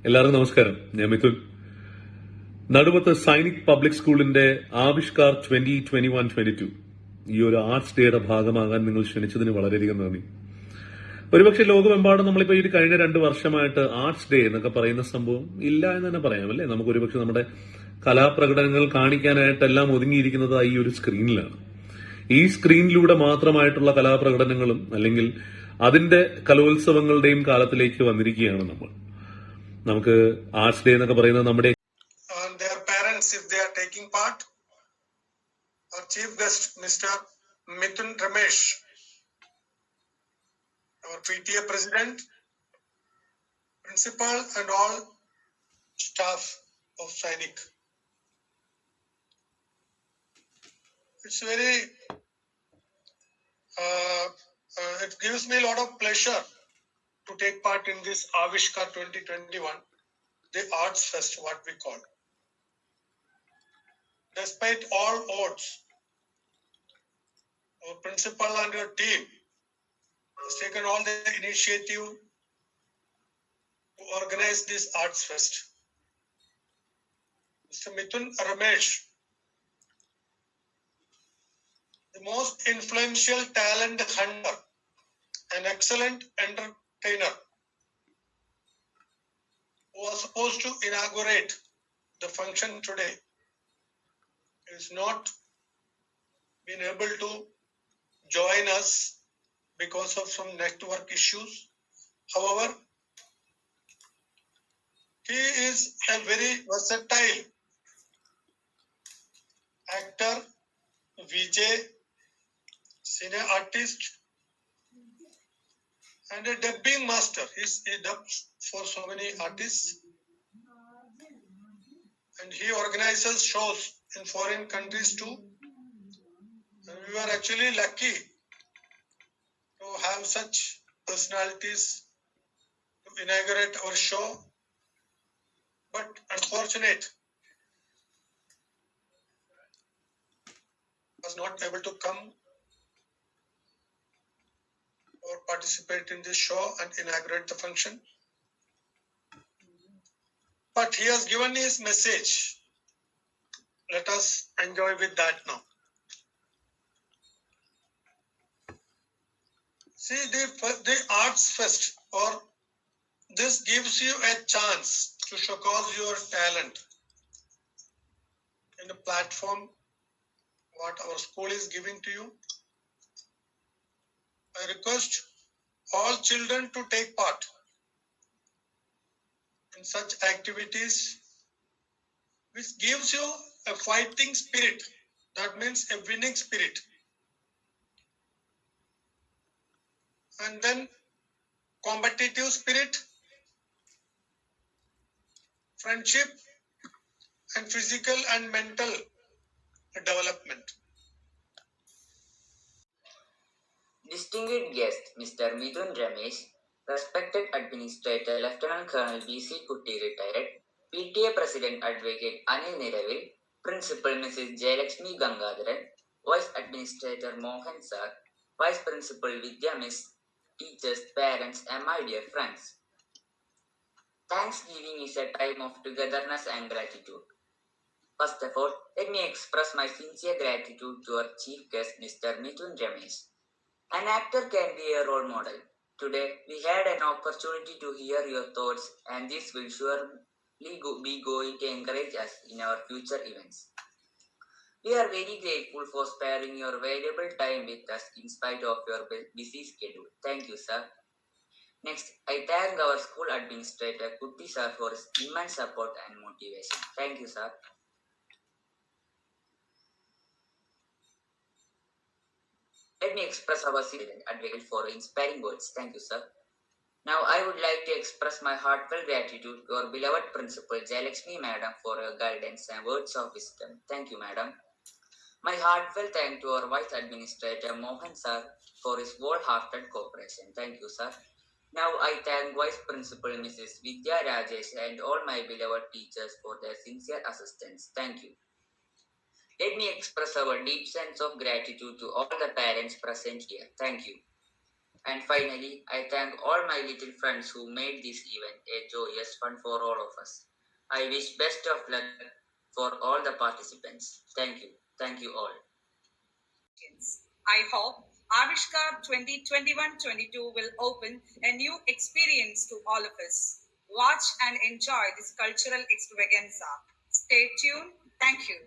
എല്ലാവർക്കും നമസ്കാരം. ഞാൻ മിഥുൻ. നടുവത്ത് സൈനിക് പബ്ലിക് സ്കൂളിന്റെ ആവിഷ്കാർ 2021-22 ഈ ഒരു ആർട്സ് ഡേയുടെ ഭാഗമാകാൻ നിങ്ങൾ ക്ഷണിച്ചതിന് വളരെയധികം നന്ദി. ഒരുപക്ഷെ ലോകമെമ്പാടും നമ്മളിപ്പോ ഈ കഴിഞ്ഞ 2 വർഷമായിട്ട് ആർട്സ് ഡേ എന്നൊക്കെ പറയുന്ന സംഭവം ഇല്ല എന്ന് തന്നെ പറയാം, അല്ലേ? നമുക്ക് ഒരുപക്ഷെ നമ്മുടെ കലാപ്രകടനങ്ങൾ കാണിക്കാനായിട്ടെല്ലാം ഒതുങ്ങിയിരിക്കുന്നത് ഈ ഒരു സ്ക്രീനിലാണ്. ഈ സ്ക്രീനിലൂടെ മാത്രമായിട്ടുള്ള കലാപ്രകടനങ്ങളും അല്ലെങ്കിൽ അതിന്റെ കലോത്സവങ്ങളുടെയും കാലത്തിലേക്ക് വന്നിരിക്കുകയാണ് നമ്മൾ. നമുക്ക് ആർട്സ് ഡേ എന്നൊക്കെ പറയുന്നത് നമ്മുടെ their parents, if they are taking part, our chief guest Mr. Mithun Ramesh, our PTA president, principal and all staff of Sainik. It's very it gives me a lot of pleasure to take part in this Avishkar 2021, the Arts Fest, what we call. Despite all odds, our principal and your team has taken all the initiative to organize this Arts Fest. Mr. Mithun Ramesh, the most influential talent hunter, an excellent entertainer, who was supposed to inaugurate the function today, is not been able to join us because of some network issues. However, he is a very versatile actor, VJ, cine artist, and a dubbing master. He dubs for so many artists, and he organizes shows in foreign countries too. And we were actually lucky to have such personalities to inaugurate our show, but unfortunate was not able to come or participate in this show and inaugurate the function. But he has given his message. Let us enjoy with that now. See, the Arts Fest, or this gives you a chance to showcase your talent in a platform what our school is giving to you. I request all children to take part in such activities which gives you a fighting spirit. That means a winning spirit. And then competitive spirit, friendship, and physical and mental development. Distinguished guest Mr. Mithun Ramesh, respected Administrator Lieutenant Colonel B.C. Kutty retired, PTA President Advocate Anil Niravil, Principal Mrs. Jayalakshmi Gangadharan, Vice Administrator Mohan Sir, Vice Principal Vidya Miss, teachers, parents, and my dear friends. Thanksgiving is a time of togetherness and gratitude. First of all, let me express my sincere gratitude to our chief guest Mr. Mithun Ramesh. An actor can be a role model. Today, we had an opportunity to hear your thoughts, and this will surely be going to encourage us in our future events. We are very grateful for sparing your valuable time with us in spite of your busy schedule. Thank you, sir. Next, I thank our school administrator Kutty sir for his immense support and motivation. Thank you, sir. Let me express our student advocate for inspiring words. Thank you, sir. Now, I would like to express my heartfelt gratitude to our beloved principal Jayalakshmi Madam for her guidance and words of wisdom. Thank you, Madam. My heartfelt thanks to our Vice Administrator Mohan Sir for his wholehearted cooperation. Thank you, sir. Now, I thank Vice Principal Mrs. Vidya Rajesh and all my beloved teachers for their sincere assistance. Thank you. Let me express our deep sense of gratitude to all the parents present here. Thank you. And finally, I thank all my little friends who made this event a joyous fun for all of us. I wish best of luck for all the participants. Thank you. Thank you all. I hope Avishkar 2021-22 will open a new experience to all of us. Watch and enjoy this cultural extravaganza. Stay tuned. Thank you.